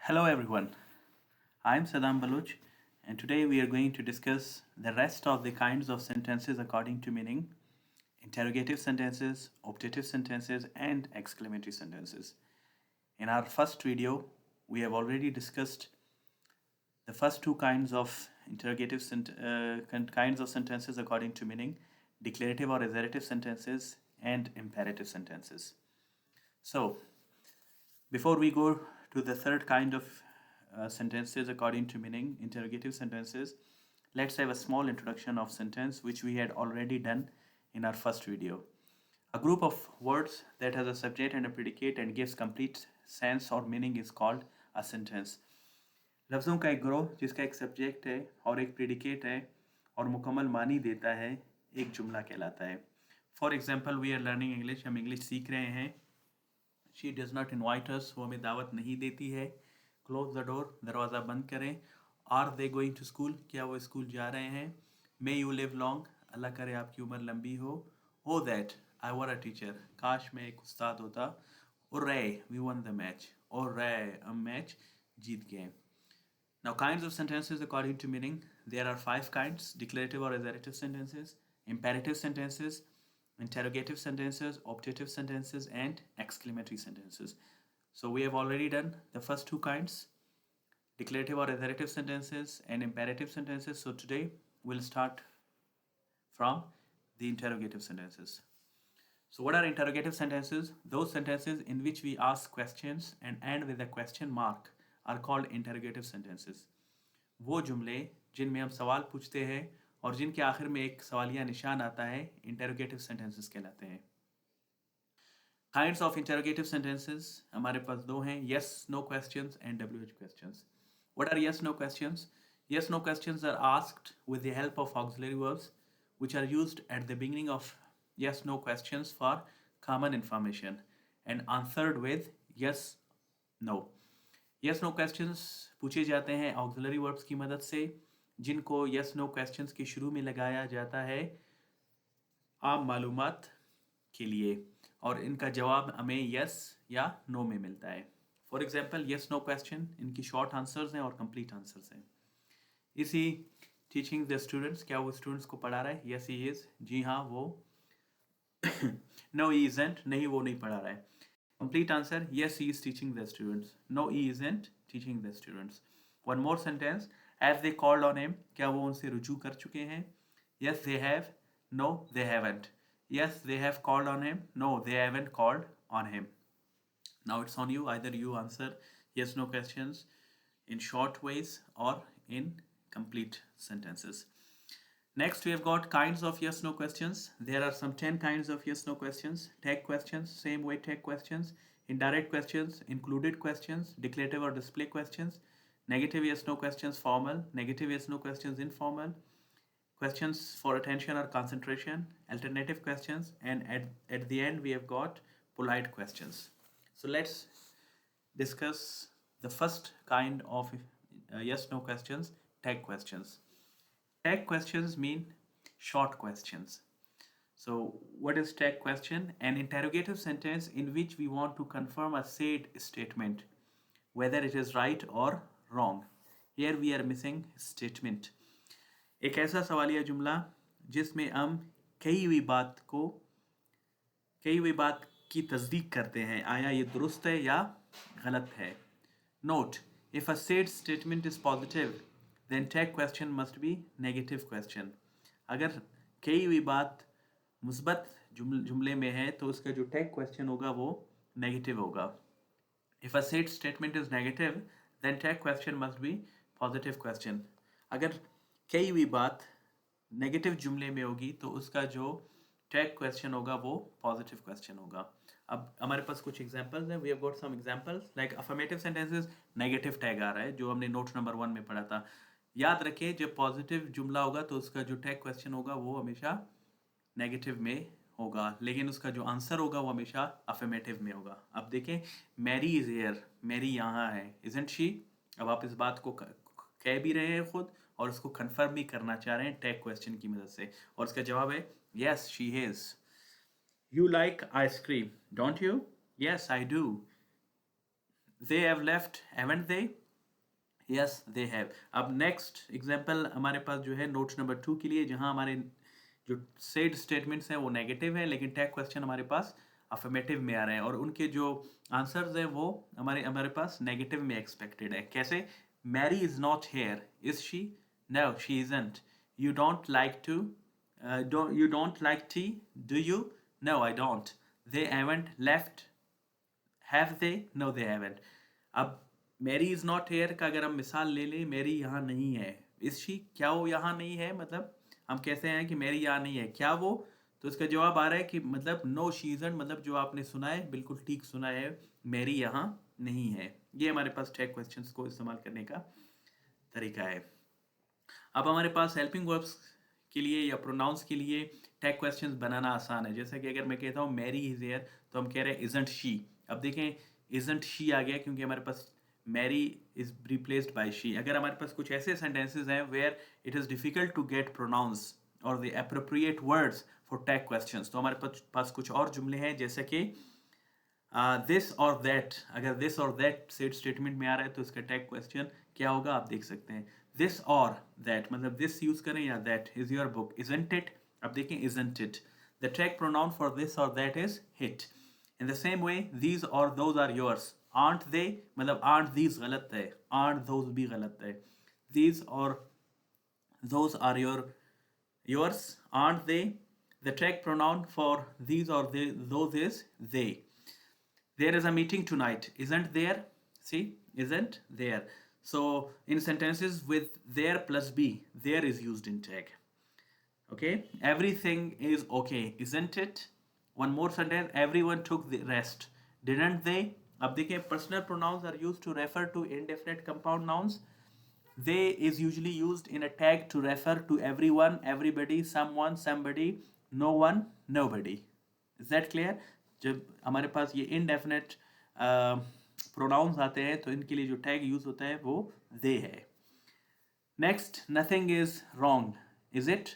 Hello everyone, I'm Saddam Baluch and today we are going to discuss the rest of the kinds of sentences according to meaning, interrogative sentences, optative sentences and exclamatory sentences. In our first video, we have already discussed the first two kinds of kinds of sentences according to meaning, declarative or assertive sentences and imperative sentences. So, before we go to the third kind of sentences according to meaning, interrogative sentences, let's have a small introduction of sentence which we had already done in our first video. A group of words that has a subject and a predicate and gives complete sense or meaning is called a sentence. लफ्ज़ों का एक ग्रोह जिसका एक subject है और एक predicate है और मुकम्मल मानी देता है एक जुमला कहलाता है. For example we are learning English, हम इंग्लिश सीख रहे हैं. She does not invite us, वो हमें दावत नहीं देती है. क्लोज द डोर, दरवाज़ा बंद करें. Are they going to school, क्या वो स्कूल जा रहे हैं. May you live long, Allah करे आपकी उम्र लंबी हो. ओ that I were a teacher, काश मैं एक उस्ताद होता. और रे वी वन द मैच, और रे हम मैच जीत गए. Now, kinds of sentences according to meaning, there are 5 kinds: declarative or assertive sentences, imperative sentences, interrogative sentences, optative sentences, and exclamatory sentences. So we have already done the first two kinds, declarative or assertive sentences and imperative sentences. So today we'll start from the interrogative sentences. So what are interrogative sentences? Those sentences in which we ask questions and end with a question mark are called interrogative sentences. वो जुमले जिनमें हम सवाल पूछते हैं और जिनके आखिर में एक सवालिया निशान आता है, interrogative sentences कहलाते हैं. Kinds of interrogative sentences हमारे पास दो हैं, yes no questions and WH questions. What are yes no questions? Yes no questions are asked with the help of auxiliary verbs which are used at the beginning of yes no questions for common information and answered with yes no. Yes no questions पूछे जाते हैं auxiliary verbs की मदद से, जिनको yes no questions के शुरू में लगाया जाता है आम मालूमात के लिए, और इनका जवाब हमें yes या no में मिलता है. For example yes no question इनकी शॉर्ट आंसर्स हैं और कंप्लीट आंसर्स हैं. इसी टीचिंग द स्टूडेंट्स, क्या वो स्टूडेंट्स को पढ़ा रहा है? yes he is, जी हाँ वो. no he isn't, नहीं वो नहीं पढ़ा रहा है. Complete answer, yes he is teaching the students. No he isn't teaching the students. One more sentence, as they called on him, क्या वो उनसे रुजू कर चुके हैं? Yes they have, no they haven't. Yes they have called on him, no they haven't called on him. Now it's on you, either you answer yes no questions in short ways or in complete sentences. Next we have got kinds of yes no questions. There are some 10 kinds of yes no questions. Tag questions, same way tag questions. Indirect questions, included questions, declarative or display questions, negative yes no questions formal, negative yes no questions informal, questions for attention or concentration, alternative questions, and at the end we have got polite questions. So let's discuss the first kind of yes no questions, tag questions. Tag questions mean short questions. So what is tag question? An interrogative sentence in which we want to confirm a said statement, whether it is right or wrong. Here we are missing statement. एक ऐसा सवालिया जुमला जिसमें हम कही हुई बात की तस्दीक करते हैं, आया ये दुरुस्त है या गलत है. Note, if a said statement is positive, then tag question must be negative question. अगर कही हुई बात मुस्बत जुमले में है तो उसका जो tag question होगा वो negative होगा. If a said statement is negative, then tag question must be positive question. अगर कही हुई बात negative जुमले में होगी तो उसका जो tag question होगा वो positive question होगा. अब हमारे पास कुछ एग्जाम्पल्स हैं. We have got some examples like affirmative sentences, negative tag आ रहा है जो हमने नोट नंबर 1 में पढ़ा था. याद रखिए जब पॉजिटिव जुमला होगा तो उसका जो टैग क्वेश्चन होगा वो हमेशा नेगेटिव में होगा, लेकिन उसका जो आंसर होगा वो हमेशा अफर्मेटिव में होगा. अब देखें, मैरी इज हियर, मैरी यहाँ है, इजंट शी. अब आप इस बात को कह भी रहे हैं खुद और उसको कंफर्म भी करना चाह रहे हैं टैग क्वेश्चन की मदद से, और उसका जवाब है yes she is. You like ice cream, don't you? Yes, I do. they have left, haven't they? Yes, they have. अब नेक्स्ट एग्जाम्पल हमारे पास जो है नोट नंबर 2 के लिए, जहां हमारे जो सेड स्टेटमेंट्स हैं वो नेगेटिव है, लेकिन टैग क्वेश्चन हमारे पास अफर्मेटिव में आ रहे हैं और उनके जो आंसर्स हैं वो हमारे हमारे पास नेगेटिव में एक्सपेक्टेड है. कैसे? Mary is not here, is she? No, she isn't. You don't like to, you don't like tea, do you? No, I don't. They haven't left, have they? No, they haven't. अब Mary is not hair का अगर हम मिसाल ले लें, Mary यहाँ नहीं है. Is she? क्या वो यहाँ नहीं है? मतलब हम कहते हैं कि मैरी यहाँ नहीं है, क्या वो? तो इसका जवाब आ रहा है कि मतलब नो शी इजंट, मतलब जो आपने सुना है बिल्कुल ठीक सुना है, मैरी यहाँ नहीं है. ये हमारे पास टैग क्वेश्चंस को इस्तेमाल करने का तरीका है. अब हमारे पास हेल्पिंग वर्ब्स के लिए या प्रोनाउंस के लिए टैग क्वेश्चंस बनाना आसान है. जैसा कि अगर मैं कहता हूँ मैरी इज हियर, तो हम कह रहे हैं इजंट शी. अब देखें इजंट शी आ गया क्योंकि हमारे पास Mary is replaced by she. अगर हमारे पास कुछ ऐसे सेंटेंसेस हैं where it is difficult to get pronounce और the appropriate words for tag questions, तो हमारे पास कुछ और जुमले हैं जैसे कि दिस और दैट. अगर दिस और दैट सेट स्टेटमेंट में आ रहा है तो इसका टैग क्वेश्चन क्या होगा आप देख सकते हैं. दिस और दैट, मतलब दिस यूज करें या that. Is your book, isn't it? अब देखें isn't it. The tag pronoun for this और that is it. In the same way these और those are yours, aren't they, मतलब आर्ट दीज गलत है, आर्ट दोज भी गलत है. दीज और those are yours, aren't they? The tag pronoun for these or those is they. There is a meeting tonight, isn't there? See, isn't there. So in sentences with there plus be, there is used in tag. Okay, everything is okay, isn't it? One more sentence, everyone took the rest, didn't they? अब देखिए personal pronouns are used to refer to indefinite compound nouns. They is usually used in a tag to refer to everyone, everybody, someone, somebody, no one, nobody. Is that clear? जब हमारे पास ये indefinite pronouns आते हैं तो इनके लिए जो tag use होता है वो they है. Next, nothing is wrong, is it?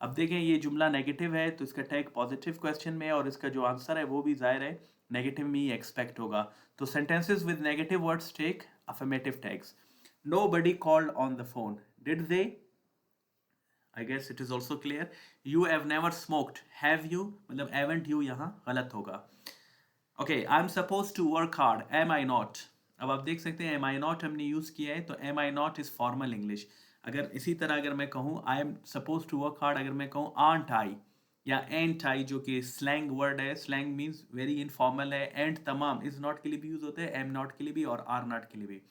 अब देखें ये जुमला नेगेटिव है तो इसका टैग पॉजिटिव क्वेश्चन में है और इसका जो आंसर है वो भी जाहिर है नेगेटिव में ही एक्सपेक्ट होगा. तो sentences with negative words take affirmative tags. Nobody called on the phone, did they? I guess it is also clear. You have never smoked, have you? मतलब haven't you यहाँ गलत होगा. Okay, I'm supposed to work hard, am I not? अब आप देख सकते हैं am I not हमने यूज़ किया है तो am I not is formal English. अगर इसी तरह अगर मैं कहूँ I am supposed to work hard, अगर मैं कहूँ aren't I या ain't I जो कि slang word है, slang means very informal है, and तमाम is not के लिए भी यूज़ होते हैं, am not के लिए भी और are not के लिए भी.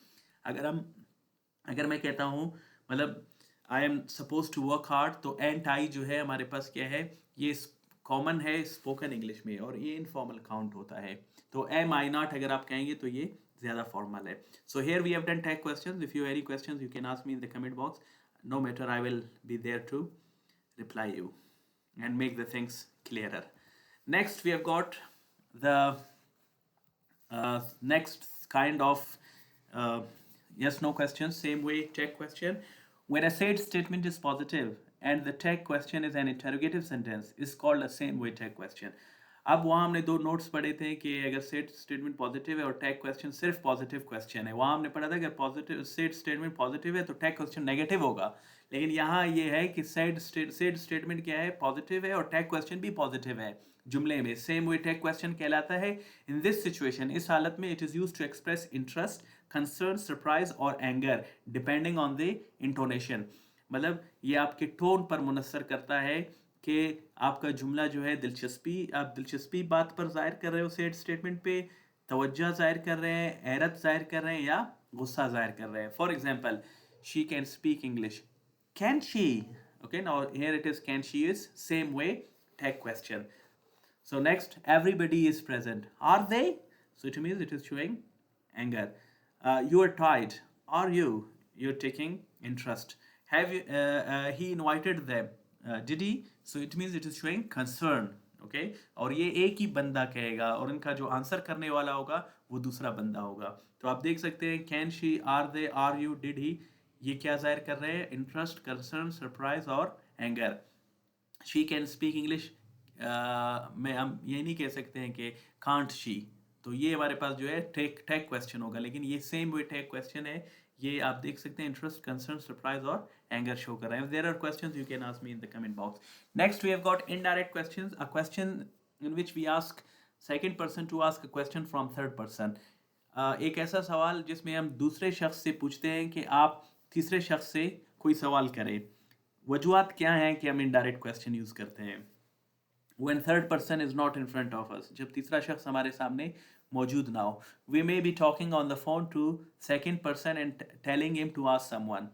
अगर मैं कहता हूँ मतलब I am suppose to work hard तो एंड आई जो है हमारे पास क्या है, ये कॉमन है स्पोकन इंग्लिश में और ये इनफॉर्मल काउंट होता है. तो एम आई नॉट अगर आप कहेंगे तो ये ज़्यादा फॉर्मल है. So here we have done tag questions. If you have any questions you can ask me in the comment box. No matter, I will be there to reply you and make the things clearer. Next we have got the next kind of yes no questions, same way tag question. When a said statement is positive and the tag question is an interrogative sentence is called a same way tag question. अब वहाँ हमने दो notes पढ़े थे कि अगर set statement positive है और टैग क्वेश्चन सिर्फ पॉजिटिव क्वेश्चन है. वहाँ हमने पढ़ा था कि पॉजिटिव सेट स्टेटमेंट पॉजिटिव है तो टैग क्वेश्चन नेगेटिव होगा. लेकिन यहाँ ये है कि सेट स्टेटमेंट क्या है, पॉजिटिव है और टैग क्वेश्चन भी पॉजिटिव है जुमले में. सेम वे टैग क्वेश्चन कहलाता है. इन दिस सिचुएशन, इस हालत में, it is use to express interest, concern, surprise और anger depending on the intonation. मतलब ये आपके टोन पर मुनसर करता है कि आपका जुमला जो है आप दिलचस्पी बात पर जाहिर कर रहे हो सेट स्टेटमेंट पे, तवज्जो जाहिर कर रहे हैं, हैरत जाहिर कर रहे हैं या गुस्सा जाहिर कर रहे हैं. For example, she can speak English, can she. Okay, now here it is can she is same way tag question. So next, everybody is present, are they? So it means it is showing anger. You are tired, are you? You're taking interest. Have you he invited them, did he? So it means it is showing concern. Okay, और ये एक ही बंदा कहेगा और इनका जो answer करने वाला होगा वो दूसरा बंदा होगा. तो आप देख सकते हैं can she, are they, are you, did he, ये क्या जाहिर कर रहे हैं, इंटरेस्ट, कंसर्न, सरप्राइज और anger. She can speak English, में हम ये नहीं कह सकते हैं कि कांट शी, तो ये हमारे पास जो है टैग क्वेश्चन होगा, लेकिन ये सेम वे टैग क्वेश्चन है। ये आप देख सकते हैं, इंटरेस्ट, कंसर्न, सरप्राइज और एंगर शो कर रहे हैं. There are questions you can ask me in the comment box. Next we have got indirect questions, a question in which we ask second person to ask a question from third person. एक ऐसा सवाल जिसमें हम दूसरे शख्स से पूछते हैं कि आप तीसरे शख्स से कोई सवाल करें. वजूहत क्या है कि हम इनडायरेक्ट क्वेश्चन यूज करते हैं? When third person is not in front of us, जब तीसरा शख्स हमारे सामने मौजूद ना हो. We may be talking on the phone to second person and telling him to ask someone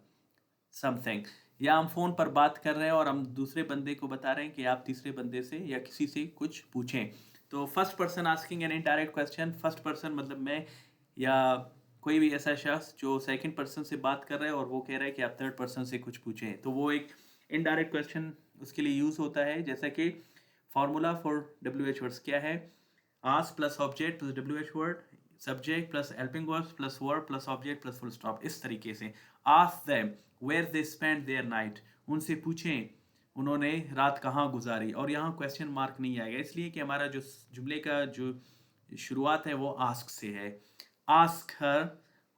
something. या हम फोन पर बात कर रहे हैं और हम दूसरे बंदे को बता रहे हैं कि आप तीसरे बंदे से या किसी से कुछ पूछें. तो first person asking an indirect question, first person मतलब मैं या कोई भी ऐसा शख्स जो सेकंड पर्सन से बात कर रहा है और वो कह रहा है कि आप थर्ड पर्सन से कुछ पूछें, तो वो एक इनडायरेक्ट क्वेश्चन उसके लिए यूज होता है. जैसा कि फॉर्मूला फॉर WH वर्ड्स क्या है? Ask plus object plus WH word, subject plus helping verbs plus verb plus object plus full stop. इस तरीके से ask them where they spend their night, उनसे पूछें उन्होंने रात कहाँ गुजारी. और यहाँ क्वेश्चन मार्क नहीं आएगा, इसलिए कि हमारा जो जुमले का जो शुरुआत है वो आस्क से है. Ask her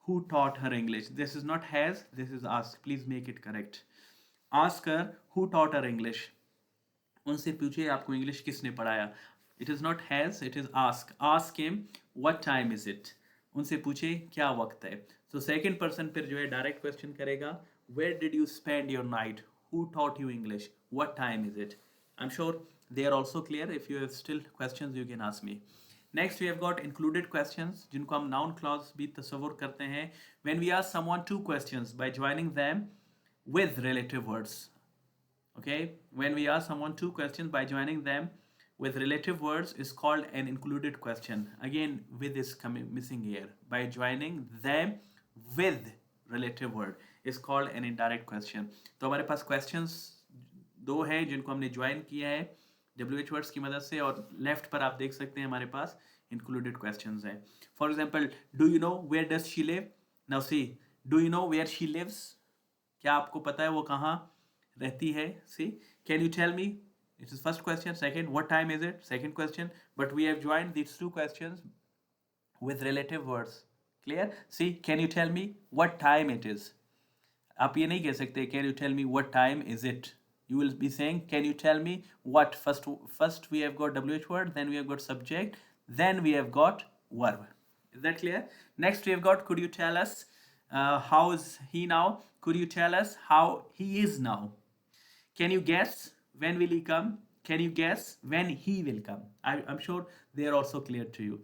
who taught her English. This is not has, this is ask. Please make it correct. Ask her who taught her English, उनसे पूछे आपको इंग्लिश किसने पढ़ाया. It is not has, it is ask. Ask him what time is it, उनसे पूछे क्या वक्त है. तो सेकंड पर्सन फिर जो है डायरेक्ट क्वेश्चन करेगा, where did you spend your night, who taught you English, what time is it. I am sure they are also clear. If you have still questions you can ask me. Next we have got included questions, जिनको हम noun clause भी तस्वुर करते हैं. When we ask someone two questions by joining them with relative words. Okay, when we ask someone two questions by joining them with relative words is called an included question. Again, with is missing here. By joining them with relative word is called an indirect question. तो हमारे पास questions दो हैं जिनको हमने join किया है WH words की मदद से, और लेफ्ट पर आप देख सकते हैं हमारे पास included questions हैं. For example, do you know where does she live? Now see, do you know where she lives? क्या आपको पता है वो कहाँ रहती है? See, can you tell me? It is first question. Second, what time is it? Second question. But we have joined these two questions with relative words. Clear? See, can you tell me what time it is? आप ये नहीं कह सकते can you tell me what time is it? You will be saying can you tell me what? First we have got WH word, then we have got subject, then we have got verb. Is that clear? Next we have got could you tell us how is he now? Could you tell us how he is now? Can you guess when will he come? Can you guess when he will come? I'm sure they are also clear to you.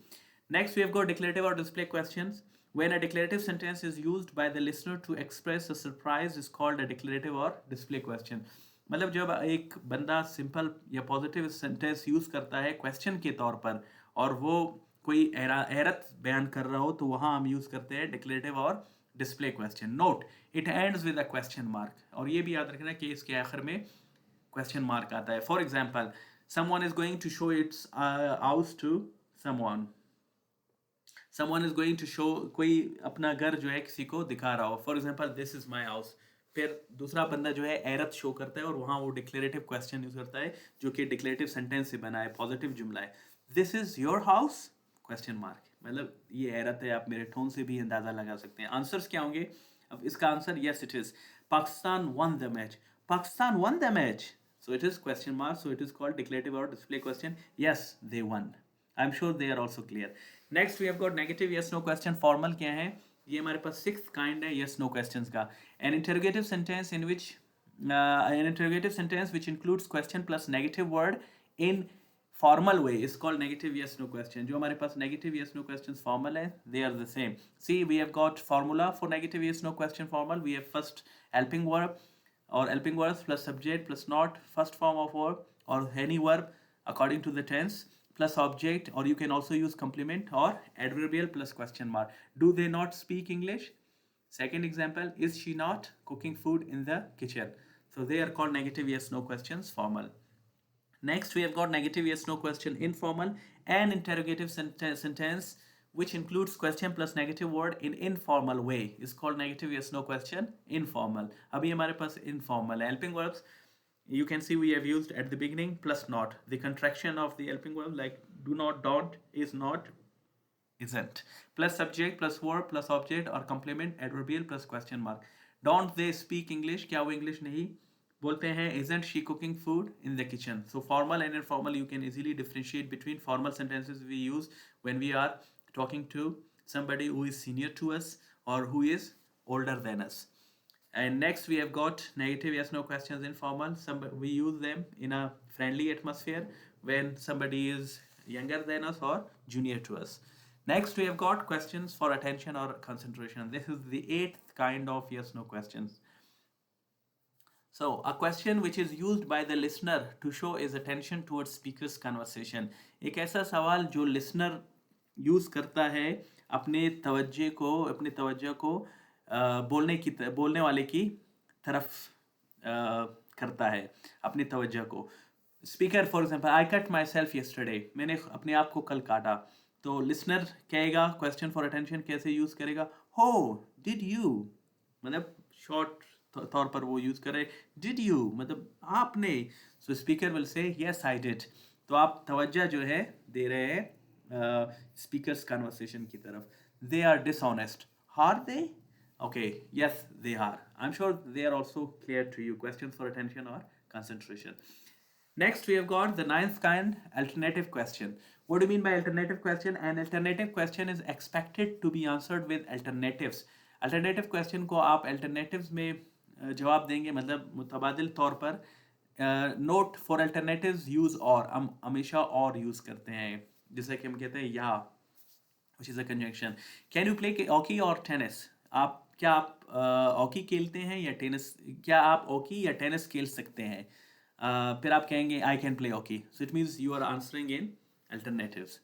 Next we have got declarative or display questions. When a declarative sentence is used by the listener to express a surprise is called a declarative or display question. मतलब जब एक बंदा simple या positive sentence use करता है question के तौर पर और वो कोई हैरत बयान कर रहा हो, तो वहाँ हम यूज करते हैं डिक्लेरेटिव और display question. Note it ends with a question mark, और ये भी याद रखना कि इसके आखिर में क्वेश्चन मार्क आता है. For example, someone is going to show its house to someone. Someone is going to show, कोई अपना घर जो है किसी को दिखा रहा हो. For example, this is my house. फिर दूसरा बंदा जो है हैरत शो करता है और वहाँ वो डिक्लेरेटिव क्वेश्चन यूज करता है जो कि डिक्लेरेटिव सेंटेंस से बना है, पॉजिटिव जुमला है. This is your house question mark, मतलब ये हैरत है. आप मेरे टोन से भी अंदाजा लगा सकते हैं. आंसर्स क्या होंगे? अब इसका answer yes it is. Pakistan one the match. Pakistan one the match, so it is question mark, so it is called declarative or display question. Yes, they won. I'm sure they are also clear. Next we have got negative yes no question. Formal क्या है? ये हमारे पास sixth kind है yes no questions का. An interrogative sentence in which an interrogative sentence which includes question plus negative word in formal way is called negative yes no question. जो हमारे पास negative yes no questions formal है, they are the same. See, we have got formula for negative yes no question formal. We have first helping verb or helping verbs plus subject plus not, first form of verb or any verb according to the tense, plus object, or you can also use complement or adverbial plus question mark. Do they not speak English? Second example, is she not cooking food in the kitchen? So they are called negative yes no questions formal. Next we have got negative yes no question informal. An interrogative sentence which includes question plus negative word in informal way is called negative yes no question informal. अभी हमारे पास informal है. Helping verbs you can see we have used at the beginning plus not. The contraction of the helping verb like do not, don't, is not, isn't. Plus subject plus verb plus object or complement adverbial plus question mark. Don't they speak English? क्या वो English नहीं बोलते हैं? Isn't she cooking food in the kitchen? So formal and informal, you can easily differentiate between formal sentences we use when we are talking to somebody who is senior to us or who is older than us. And next we have got negative yes no questions informal. We use them in a friendly atmosphere when somebody is younger than us or junior to us. Next we have got questions for attention or concentration. This is the eighth kind of yes no questions. So a question which is used by the listener to show his attention towards speaker's conversation. एक ऐसा सवाल जो listener use करता है अपने तवज्जो को बोलने वाले की तरफ करता है अपनी तवज्जो को. Speaker for example, I cut my self yesterday, मैंने अपने आप को कल काटा. तो लिसनर कहेगा क्वेश्चन फॉर अटेंशन कैसे यूज करेगा? हो डिड यू, मतलब शॉर्ट तौर पर वो यूज करे. डिड यू मतलब आपने. सो speaker will say yes I did. तो आप तवज्जो जो है दे रहे हैं स्पीकर्स कन्वर्सेशन की तरफ. They are dishonest. Are they? Okay, yes, they are. I'm sure they are also clear to you. Questions for attention or concentration. Next, we have got the ninth kind, alternative question. What do you mean by alternative question? An alternative question is expected to be answered with alternatives. Alternative question को आप alternatives में जवाब देंगे, मतलब मुतबादिल तौर पर. Note for alternatives use or, हम हमेशा और use करते हैं, जैसे कि हम कहते हैं या, which is a conjunction. Can you play hockey or tennis? क्या आप हॉकी खेलते हैं या टेनिस? क्या आप हॉकी या टेनिस खेल सकते हैं? फिर आप कहेंगे I can play hockey. So it means you are answering in alternatives.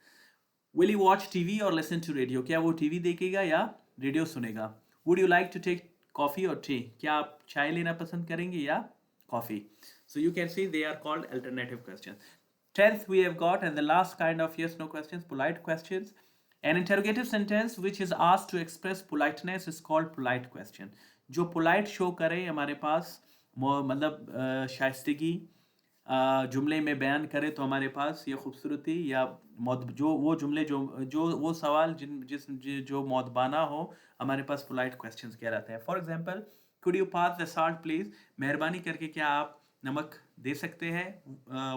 Will you watch TV और लिसन टू रेडियो? क्या वो टीवी देखेगा या रेडियो सुनेगा? Would you like to take coffee और टी? क्या आप चाय लेना पसंद करेंगे या coffee? So you can see they are called alternative question. 10th we have got, and the last kind of yes no questions, polite questions. An interrogative sentence which is asked to express politeness is called polite question. जो polite show करे हमारे पास, मतलब शाइस्तगी जुमले में बयान करे तो हमारे पास ये खूबसूरती या जो वो जुमले जो वो सवाल जो मौदबाना हो, हमारे पास polite questions कहलाते हैं. For example, could you pass the salt please? मेहरबानी करके क्या आप नमक दे सकते हैं?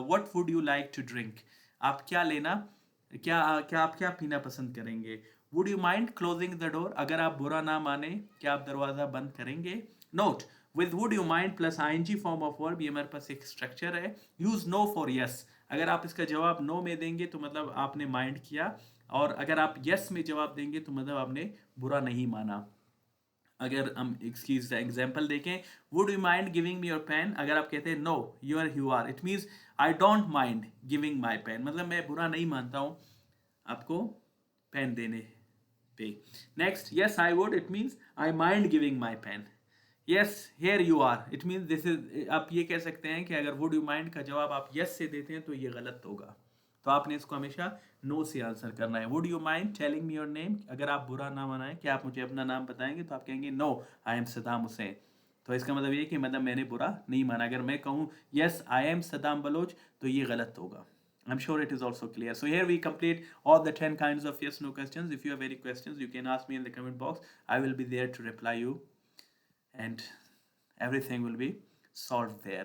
What would you like to drink? आप क्या लेना, क्या आप क्या पीना पसंद करेंगे? Would you mind closing the door? अगर आप बुरा ना माने क्या आप दरवाज़ा बंद करेंगे? Note, with would you mind plus ING form of verb, ये हमारे पास एक स्ट्रक्चर है. Use no for yes. अगर आप इसका जवाब नो में देंगे तो मतलब आपने माइंड किया, और अगर आप यस में जवाब देंगे तो मतलब आपने बुरा नहीं माना. अगर हम इसकी एग्जाम्पल देखें, would you mind giving me your pen? अगर आप कहते हैं no you are, it means I don't mind giving my pen, मतलब मैं बुरा नहीं मानता हूँ आपको पेन देने पे. Next, yes I would, it means I mind giving my pen. Yes here you are, it means this is. आप ये कह सकते हैं कि अगर वुड यू माइंड का जवाब आप यस से देते हैं तो ये गलत होगा, तो आपने इसको हमेशा नो से आंसर करना है. Would you mind telling me your name? अगर आप बुरा ना मनाएं, क्या आप मुझे अपना नाम बताएंगे? तो आप कहेंगे no I am Saddam Hussein. तो इसका मतलब ये कि मतलब मैंने बुरा नहीं माना. अगर मैं कहूँ yes I am Saddam Baloch तो ये गलत होगा. I'm sure it is also clear. So here we complete all the 10 kinds of yes no questions. If you have any questions, you can ask me in the comment box. I will be there to reply you, and everything will be solved there.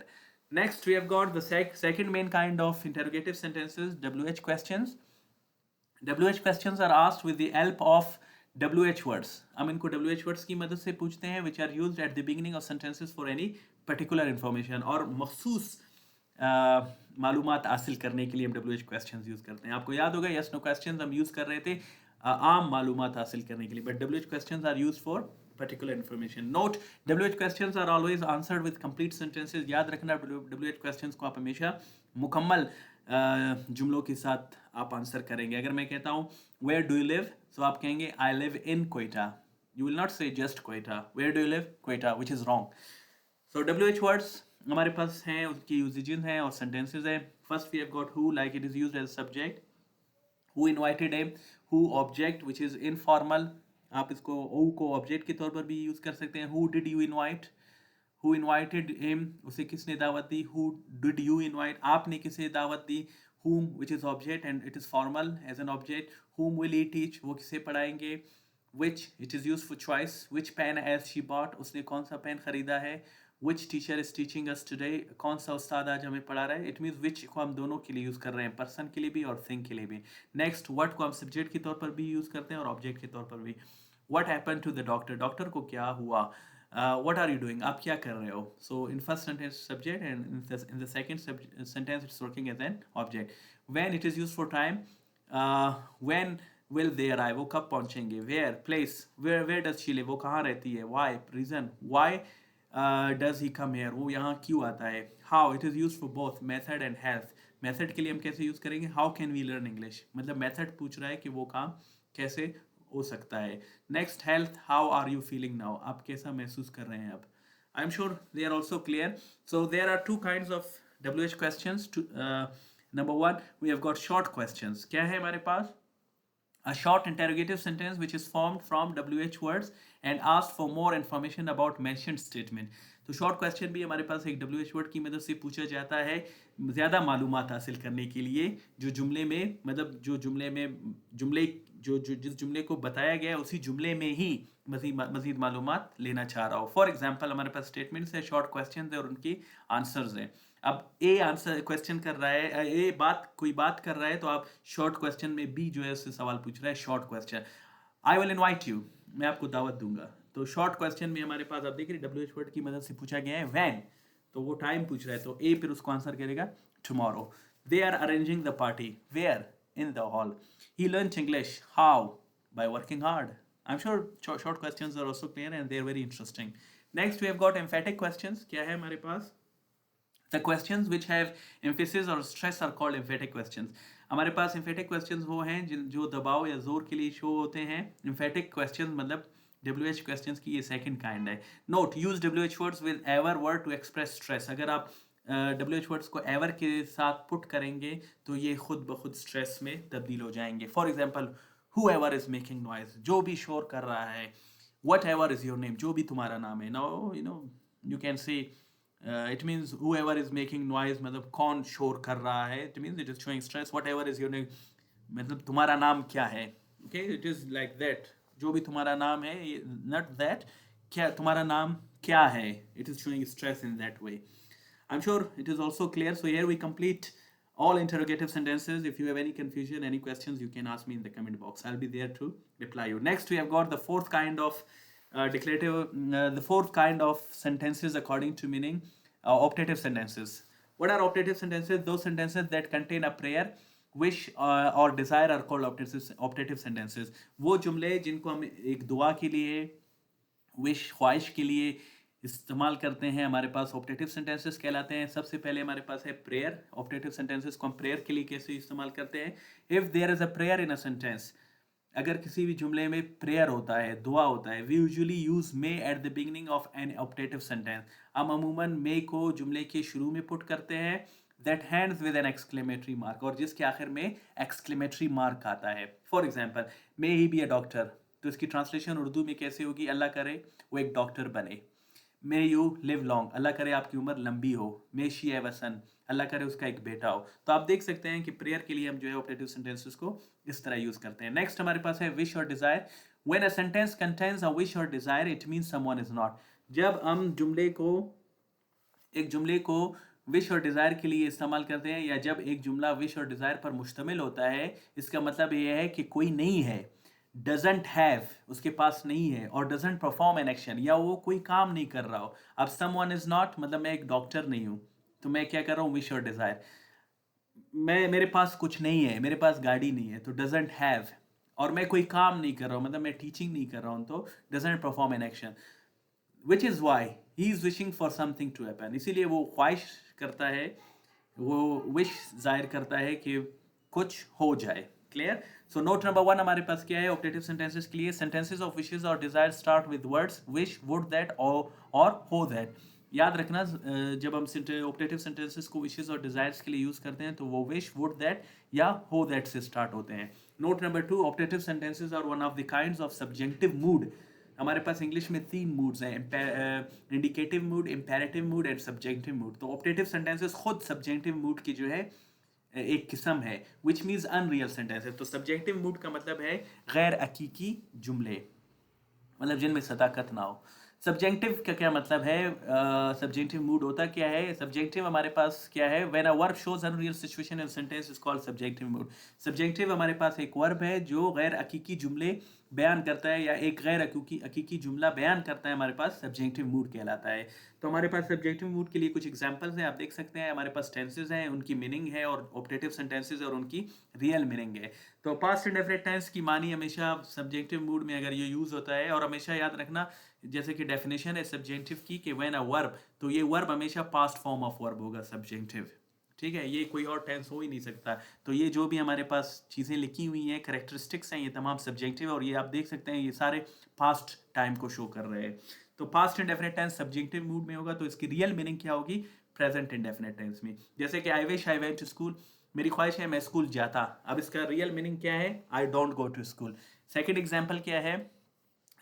Next, we have got the second main kind of interrogative sentences, WH questions. WH questions are asked with the help of WH words. हम इनको WH words की मदद से पूछते हैं, which are used at the beginning of sentences for any particular information. और मखसूस मालूमात हासिल करने के लिए हम WH questions यूज़ करते हैं. आपको याद होगा yes no questions हम यूज़ कर रहे थे आम मालूमात हासिल करने के लिए, but WH questions are used for particular information. Note, WH questions are always answered with complete sentences. याद रखना, WH questions को आप हमेशा मुकम्मल जुमलों के साथ आप आंसर करेंगे. अगर मैं कहता हूँ where do you live, so आप कहेंगे I live in Quetta. You will not say just Quetta. Where do you live? Quetta, which is wrong. So WH words हमारे पास हैं, उसकी यूजेज हैं और सेंटेंसेस हैं. First we have got who, like it is used as subject. Who invited him, who object which is informal. आप इसको who co object के तौर पर भी यूज कर सकते हैं. Who did you invite, who invited him, उसे किसने दावत दी. हु डिड यू इनवाइट, आपने किसे दावत दी. whom which is object and it is formal as an object, whom will he teach वो किसे पढ़ाएंगे, which it is used for choice, which pen has she bought उसने कौन सा पेन खरीदा है, which teacher is teaching us today कौन सा उस्ताद आज हमें पढ़ा रहा है. इट मीन्स which को हम दोनों के लिए यूज़ कर रहे हैं, पर्सन के लिए भी और थिंग के लिए भी. नेक्स्ट what को हम सब्जेक्ट के तौर पर भी यूज़ करते हैं और ऑब्जेक्ट के तौर पर भी. what happened to the doctor, doctor को क्या हुआ. What are you doing, आप क्या कर रहे हो. So in first sentence subject and in the second sentence it's working as an object. When it is used for time, when will they arrive, वो कब पहुंचेंगे. where place, where does she live, वो कहाँ रहती है. why reason, why does he come here, वो यहाँ क्यों आता है. how it is used for both method and health. method के लिए हम कैसे यूज़ करेंगे, how can we learn English, मतलब method पूछ रहा है कि वो काम कैसे हो सकता है. Next health, how are you feeling now, आप कैसा महसूस कर रहे हैं अब. I am sure they are also clear. So there are two kinds of WH questions. Number one we have got short questions. क्या है हमारे पास, a short interrogative sentence which is formed from WH words and asked for more information about mentioned statement. तो short question भी हमारे पास एक WH word की मदद से पूछा जाता है ज़्यादा मालूमात हासिल करने के लिए, जो जुमले में मतलब जो जुमले में जुमले जो जिस जुमले को बताया गया है उसी जुमले में ही मज़ीद मालूमात लेना चाह रहा हो. फॉर एग्जांपल हमारे पास स्टेटमेंट्स है, शॉर्ट क्वेश्चन है और उनकी आंसर्स हैं. अब ए आंसर क्वेश्चन कर रहा है, ए कोई बात कर रहा है तो आप शॉर्ट क्वेश्चन में बी जो है उससे सवाल पूछ रहा है. Short question, I will invite you, मैं आपको दावत दूंगा. तो शॉर्ट क्वेश्चन में हमारे पास आप देख रहे WH वर्ड की मदद से पूछा गया है. व्हेन, तो वो टाइम पूछ रहा है तो ए फिर उसको आंसर करेगा tomorrow. They are arranging the party, where, in the hall. He learned English. How? By working hard. I'm sure short questions are also clear and they're very interesting. Next we have got emphatic questions. क्या है हमारे पास? The questions which have emphasis or stress are called emphatic questions. हमारे पास emphatic questions वो हैं जो दबाव या जोर के लिए शो होते हैं. Emphatic questions मतलब WH questions की ये second kind है. Note, use WH words with ever word to express stress. अगर आप WH वर्ड्स को एवर के साथ पुट करेंगे तो ये खुद ब खुद स्ट्रेस में तब्दील हो जाएंगे. For example, whoever is making noise, जो भी शोर कर रहा है. whatever is your name, जो भी तुम्हारा नाम है. Now you can say it means whoever is making noise मतलब कौन शोर कर रहा है. it means it is showing stress. whatever is your name मतलब तुम्हारा नाम क्या है. okay, it is like that, जो भी तुम्हारा नाम है, not that, क्या तुम्हारा नाम क्या है. it is showing stress in that way. I'm sure it is also clear. So here we complete all interrogative sentences. If you have any confusion, any questions, you can ask me in the comment box. I'll be there to reply you. Next, we have got the fourth kind of the fourth kind of sentences according to meaning, optative sentences. What are optative sentences? Those sentences that contain a prayer, wish or desire are called optative sentences. वो जुमले जिनको हम एक दुआ के लिए, wish ख्वाहिश के लिए इस्तेमाल करते हैं, हमारे पास ऑप्टेटिव सेंटेंसेस कहलाते हैं. सबसे पहले हमारे पास है प्रेयर. ऑप्टेटिव सेंटेंसेस को हम प्रेयर के लिए कैसे इस्तेमाल करते हैं. If there is a prayer in a sentence, अगर किसी भी जुमले में प्रेयर होता है, दुआ होता है, we usually use may at the beginning of an optative sentence. हम अमूमन मे को जुमले के शुरू में पुट करते हैं. That ends with an exclamatory mark, और जिसके आखिर में एक्सक्लेमेटरी मार्क आता है. For example, may he be a doctor, तो इसकी ट्रांसलेशन उर्दू में कैसे होगी. अल्लाह करे वो एक डॉक्टर बने. मे यू लिव लॉन्ग, अल्लाह करे आपकी उम्र लंबी हो. मे शी हैव अ सन, अल्लाह करे उसका एक बेटा हो. तो आप देख सकते हैं कि प्रेयर के लिए हम जो है ऑप्टेटिव सेंटेंसेस को इस तरह यूज करते हैं. नेक्स्ट हमारे पास है विश और desire. When a sentence contains a wish और desire, it means someone is not. जब हम एक जुमले को विश और डिज़ायर के लिए इस्तेमाल करते हैं, या जब एक जुमला विश और डिज़ायर पर मुश्तमिल होता है, इसका मतलब ये है कि कोई नहीं है. डजेंट हैव, उसके पास नहीं है. और डजेंट परफॉर्म एन एक्शन, या वो कोई काम नहीं कर रहा हो. अब समवन इज नॉट मतलब मैं एक डॉक्टर नहीं हूँ, तो मैं क्या कर रहा हूँ, विश और डिज़ायर. मेरे पास कुछ नहीं है, मेरे पास गाड़ी नहीं है, तो डजेंट हैव. और मैं कोई काम नहीं कर रहा हूँ मतलब मैं टीचिंग नहीं कर रहा हूँ, तो doesn't perform an action. Which is why he is wishing for something to happen, इसीलिए वो ख्वाहिश करता है, वो विश जाहिर करता है कि कुछ हो जाए. क्लियर. सो नोट नंबर 1 हमारे पास क्या है ऑप्टेटिव सेंटेंसेस के लिए. सेंटेंसेस ऑफ विशेस और desire start with words wish, would, that और हो दैट. याद रखना, जब हम ऑप्टेटिव सेंटेंसेस को विशेस और डिजायर्स के लिए यूज करते हैं तो वो विश, वुड, दैट या हो दैट से स्टार्ट होते हैं. Note number 2, optative sentences are one of the kinds of subjective mood. हमारे पास इंग्लिश में 3 मूड्स हैं, indicative mood, imperative mood and subjective mood. तो ऑप्टेटिव सेंटेंसेस खुद सब्जेक्टिव मूड की जो है एक किस्म है, विच मीन्स अनरियल सेंटेंसेस। तो सब्जेक्टिव मूड का मतलब है गैर हकीकी जुमले, मतलब जिनमें सदाकत ना हो। सब्जेक्टिव का क्या मतलब है? सब्जेक्टिव मूड होता क्या है? सब्जेक्टिव हमारे पास क्या है? When a verb shows unreal situation in sentence is called subjective mood. Subjective हमारे पास एक वर्ब है जो गैर हकीकी जुमले बयान करता है, या एक गैर हकीकी जुमला बयान करता है, हमारे पास सब्जेक्टिव मूड कहलाता है। तो हमारे पास सब्जेक्टिव मूड के लिए कुछ एग्जांपल्स हैं, आप देख सकते हैं। हमारे पास टेंसेज हैं, उनकी मीनिंग है, और ऑपरेटिव सेंटेंसेज और उनकी रियल मीनिंग है। तो पास्ट इंडेफिनिट टेंस की मानी हमेशा सब्जेक्टिव मूड में अगर ये यूज होता है, और हमेशा याद रखना जैसे कि डेफिनेशन है सब्जेक्टिव की कि व्हेन अ वर्ब, तो ये वर्ब हमेशा पास्ट फॉर्म ऑफ वर्ब होगा सब्जेक्टिव, ठीक है? ये कोई और टेंस हो ही नहीं सकता। तो ये जो भी हमारे पास चीज़ें लिखी हुई हैं, करेक्टरिस्टिक्स हैं, ये तमाम सब्जेक्टिव है, और ये आप देख सकते हैं ये सारे पास्ट टाइम को शो कर रहे हैं। तो past indefinite tense subjective mood में होगा, तो इसकी रियल मीनिंग क्या होगी प्रेजेंट इंडेफिनिट टेंस में? जैसे कि I wish I went to school, मेरी ख्वाहिश है मैं स्कूल जाता। अब इसका रियल मीनिंग क्या है? I don't go to school. Second example क्या है?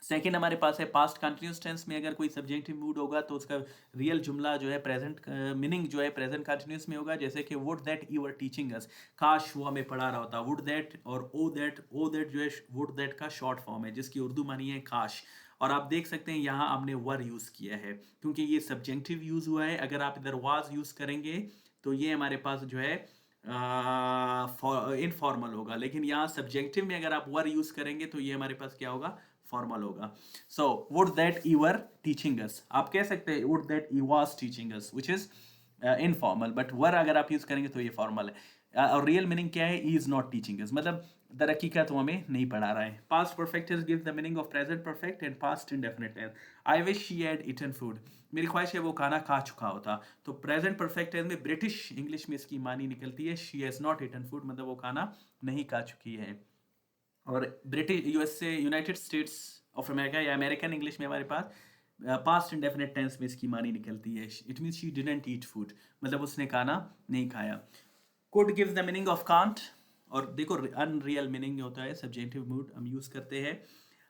सेकेंड हमारे पास है पास्ट कंटिन्यूस टेंस में अगर कोई सब्जेक्टिव मूड होगा तो उसका रियल जुमला जो है प्रेजेंट मीनिंग जो है प्रेजेंट कंटिन्यूस में होगा। जैसे कि would that you were teaching अस, काश वो हमें पढ़ा रहा होता। वुड दैट और ओ दैट जो है वुड दैट का शॉर्ट फॉर्म है जिसकी उर्दू मानी है काश। और आप देख सकते हैं यहाँ हमने वर यूज किया है क्योंकि ये सब्जेक्टिव यूज हुआ है। अगर आप इधर वाज यूज करेंगे तो ये हमारे पास जो है इनफॉर्मल होगा, लेकिन यहाँ सब्जेक्टिव में अगर आप वर यूज करेंगे तो ये हमारे पास क्या होगा? फॉर्मल होगा। So would that you were teaching us, आप कह सकते हैं would that you was teaching us which is informal, but were अगर आप यूज करेंगे तो ये फॉर्मल है। और रियल मीनिंग क्या है? He is not teaching us, मतलब दर हकीकत वो हमें नहीं पढ़ा रहा है। Past perfect give the meaning of present perfect and past indefinite tense. I wish she had eaten food, मेरी ख्वाहिश है वो खाना खा चुका होता। तो प्रेजेंट परफेक्ट टेंस में ब्रिटिश इंग्लिश में इसकी मानी निकलती है she has not eaten food, मतलब वो खाना नहीं खा चुकी है। और British USA United states of America या अमेरिकन इंग्लिश में हमारे पास पास्ट इंडेफिनिट टेंस में इसकी मानी निकलती है it means she didn't eat food, मतलब उसने खाना नहीं खाया। Could gives the meaning of can't, और देखो अनरियल मीनिंग होता है सब्जेक्टिव मूड हम यूज करते हैं।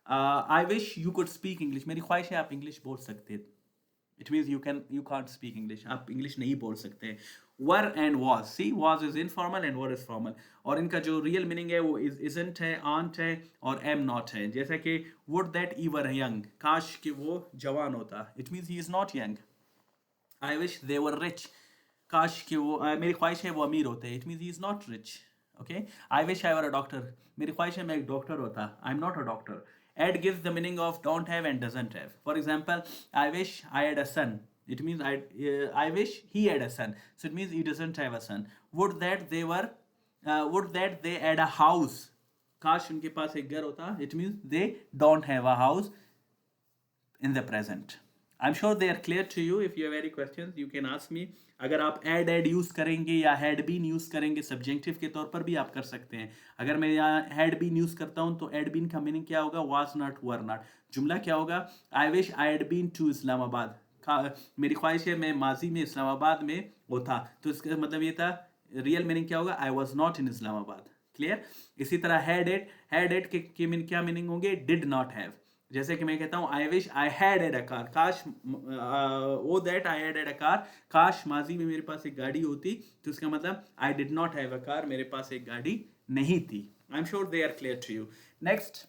I wish you could speak English, मेरी ख्वाहिश है आप इंग्लिश बोल सकते। It means you can't speak English, आप इंग्लिश नहीं बोल सकते। Were and was, see was is informal and were is formal, और इनका जो रियल मीनिंग है वो इजंट है, आंट है, और एम नॉट है। जैसे कि would that E were young, काश कि वो जवान होता, it means he is not young. I wish they were rich, काश कि वो मेरी ख्वाहिश है वो अमीर होते, it means he is not rich. Okay, I wish I were a doctor, मेरी ख्वाहिश है मैं एक डॉक्टर होता, I am not a doctor. Add gives the meaning of don't have and doesn't have. For example, I wish I had a son. It means I wish he had a son. So it means he doesn't have a son. Would that they had a house. काश उनके पास एक घर होता. It means they don't have a house in the present. I'm sure they are clear to you. If you have any questions, you can ask me. अगर आप add use करेंगे या had been use करेंगे subjective के तौर पर भी आप कर सकते हैं। अगर मैं यहाँ हैड बीन यूज करता हूँ तो हैड बीन का मीनिंग क्या होगा? Was not, were not. जुमला क्या होगा? I wish I had been to Islamabad, मेरी ख्वाहिश है मैं माजी में इस्लामाबाद में होता। तो इसका मतलब ये था, रियल मीनिंग क्या होगा? I was not in Islamabad. Clear? इसी तरह हैड एट के क्या मीनिंग होंगे? Did not have. जैसे कि मैं कहता हूँ I wish I had had a car, काश वो that I had had a car, काश माजी में मेरे पास एक गाड़ी होती। तो इसका मतलब I did not have a car, मेरे पास एक गाड़ी नहीं थी। I am sure they are clear to you. Next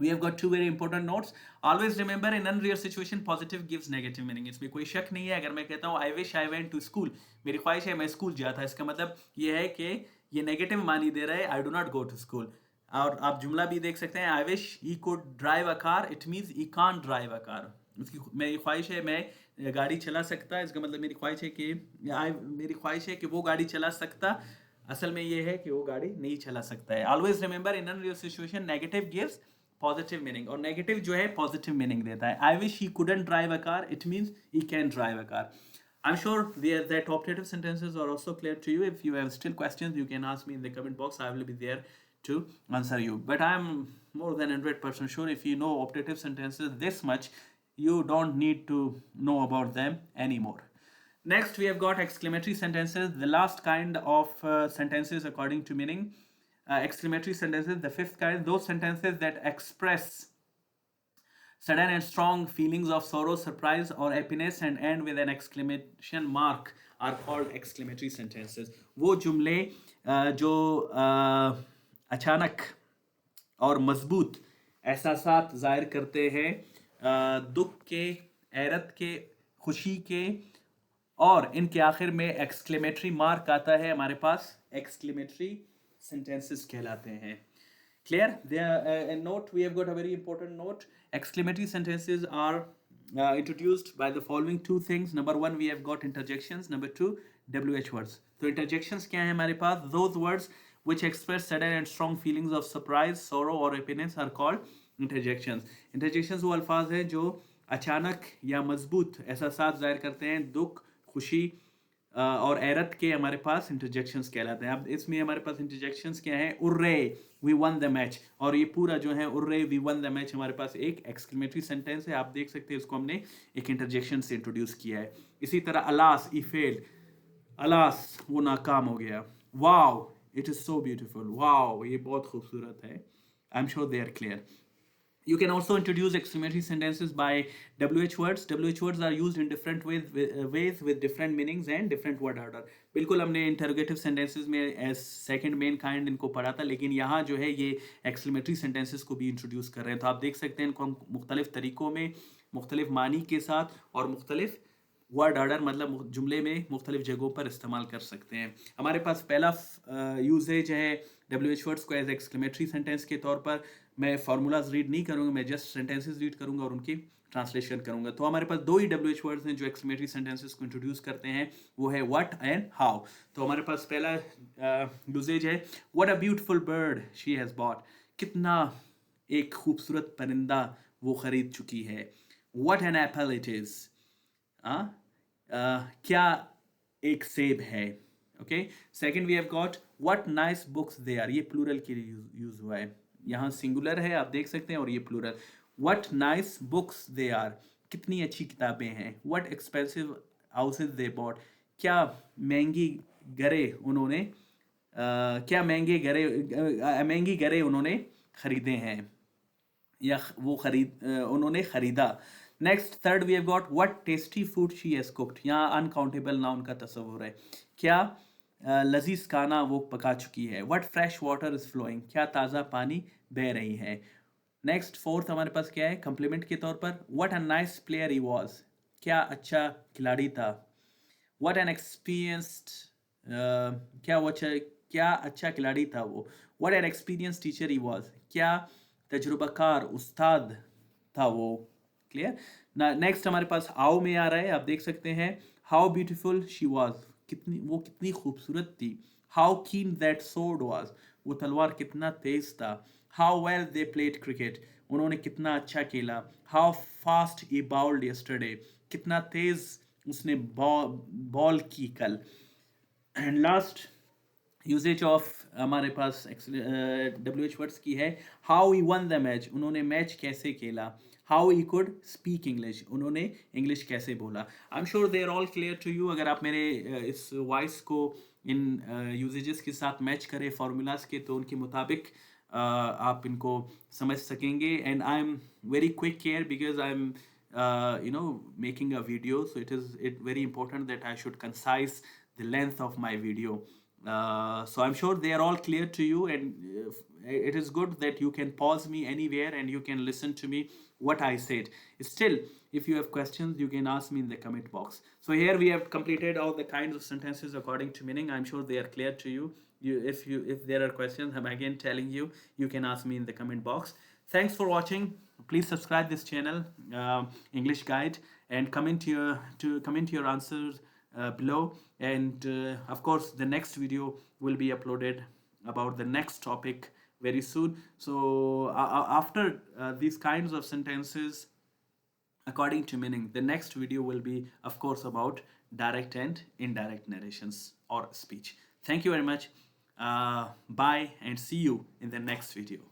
we have got two very important notes. Always remember in unreal situation positive gives negative meaning. इसमें कोई शक नहीं है। अगर मैं कहता हूँ I wish I went to school, मेरी ख्वाहिश है मैं स्कूल जाता, इसका मतलब ये है कि ये नेगेटिव मानी दे रहा है I do not go to school। और आप जुमला भी देख सकते हैं I wish he could drive a car, it means he can't drive a car। उसकी मेरी ख्वाहिश है मैं गाड़ी चला सकता, इसका मतलब मेरी ख्वाहिश है कि मेरी ख्वाहिश है कि वो गाड़ी चला सकता, असल में ये है कि वो गाड़ी नहीं चला सकता है। Always remember in unreal situation negative gives positive meaning, और नेगेटिव जो है पॉजिटिव मीनिंग देता है। I wish he couldn't drive a car, it means he can drive a car. I'm sure that operative sentences are also clear to you. If you have still questions, you can ask me in the comment box. I will be there to answer you. But I'm more than 100% sure if you know operative sentences this much, you don't need to know about them anymore. Next, we have got exclamatory sentences, the last kind of sentences according to meaning. Exclamatory sentences, the fifth kind, those sentences that express sudden and strong feelings of sorrow, surprise, or happiness and end with an exclamation mark are called exclamatory sentences. वो जुमले जो अचानक और मजबूत एहसासात जाहिर करते हैं, दुख के, हैरत के, खुशी के, और इनके आखिर में एक्सक्लेमेटरी मार्क आता है हमारे पास, एक्सक्लेमेटरी सेंटेंसेस कहलाते हैं. Clear? There a note, we have got a very important note. Exclamatory sentences are introduced by the following two things. Number one, we have got interjections. Number two, WH words. तो interjections क्या है हमारे पास? Those words which express sudden and strong feelings of surprise, sorrow or happiness are called interjections. Interjections वो अल्फाज हैं जो अचानक या मजबूत एहसासात जाहिर करते हैं, दुख, खुशी और हैरत के हमारे पास इंटरजेक्शंस कहलाते हैं. अब इसमें हमारे पास इंटरजेक्शंस क्या हैं? उर्रे, वी वन द मैच. और ये पूरा जो है उर्रे वी वन द मैच हमारे पास एक एक्सक्लेमेटरी सेंटेंस है. आप देख सकते हैं इसको हमने एक इंटरजेक्शन से इंट्रोड्यूस किया है. इसी तरह अलास, ई फेल्ड, अलास वो नाकाम हो गया. Wow, it is so beautiful. Wow, ये बहुत खूबसूरत है. I am sure they are clear. You can also introduce exclamatory sentences by WH words. WH words are used in different ways with different meanings and different word order. बिल्कुल हमने interrogative sentences में as second main kind इनको पढ़ा था, लेकिन यहाँ जो है ये exclamatory sentences को भी introduce कर रहे हैं. तो आप देख सकते हैं इनको हम मुख्तलिफ तरीक़ों में, मुख्तलिफ मानी के साथ और मुख्तलिफ वर्ड ऑर्डर मतलब जुमले में मुख्तलिफ जगहों पर इस्तेमाल कर सकते हैं. हमारे पास पहला यूजेज है WH वर्ड्स को एज एक्सक्लेमेटरी सेंटेंस के तौर पर. मैं फार्मूलाज रीड नहीं करूँगा, मैं जस्ट सेंटेंसेस रीड करूँगा और उनकी ट्रांसलेशन करूँगा. तो हमारे पास दो ही WH वर्ड्स हैं जो एक्सक्लेमेटरी सेंटेंसेस को इंट्रोड्यूस करते हैं, वो है व्हाट एंड हाउ. तो हमारे पास पहला यूजेज है what a beautiful bird she has bought. कितना एक खूबसूरत परिंदा वो ख़रीद चुकी है. What an apple it is. क्या एक सेब है. Okay. Second we have got what nice books they are. ये प्लूरल के लिए यूज हुआ है. यहाँ सिंगुलर है आप देख सकते हैं और ये plural. What nice books they are. कितनी अच्छी किताबें हैं. What expensive houses they bought. क्या महंगी घरें उन्होंने महंगी घरें उन्होंने खरीदे हैं या वो उन्होंने खरीदा. Next third we have got what tasty food she has cooked. यहाँ अनकाउंटेबल नाउन का तस्वुर है. क्या लजीज खाना वो पका चुकी है. What fresh water is flowing. क्या ताज़ा पानी बह रही है. नेक्स्ट फोर्थ हमारे पास क्या है कम्प्लीमेंट के तौर पर. What a nice player he was. क्या अच्छा खिलाड़ी था. व्हाट एन एक्सपीरियंस्ड क्या अच्छा खिलाड़ी था वो. What an experience teacher he was. क्या तजुर्बाकार उस्ताद था वो. क्लियर. नेक्स्ट हमारे पास हाउ में आ रहा है. आप देख सकते हैं हाउ ब्यूटीफुल शी वॉज. कितनी खूबसूरत थी. हाउ कीन दैट सोर्ड वॉज. वो तलवार कितना तेज था. How well they played cricket. उन्होंने कितना अच्छा खेला. How fast he bowled yesterday. कितना तेज उसने बॉल की कल. एंड लास्ट यूजेज ऑफ हमारे पास WH वर्ड्स की है how he won the match. उन्होंने मैच कैसे खेला. How he could speak English. उन्होंने इंग्लिश कैसे बोला. I am sure they are all clear to you. अगर आप मेरे इस वॉइस को इन यूजेजेस के साथ मैच करें फार्मूलाज के तो उनके मुताबिक आप इनको समझ सकेंगे. And I am very quick care because I am making a video, so it is very important that I should concise the length of my video. So I'm sure they are all clear to you, and it is good that you can pause me anywhere and you can listen to me what I said. Still, if you have questions, you can ask me in the comment box. So here we have completed all the kinds of sentences according to meaning. I'm sure they are clear to you. If there are questions, I'm again telling you, you can ask me in the comment box. Thanks for watching. Please subscribe this channel, English Guide, and comment your answers below. And of course, the next video will be uploaded about the next topic very soon. So after these kinds of sentences according to meaning, the next video will be, of course, about direct and indirect narrations or speech. Thank you very much. Bye, and see you in the next video.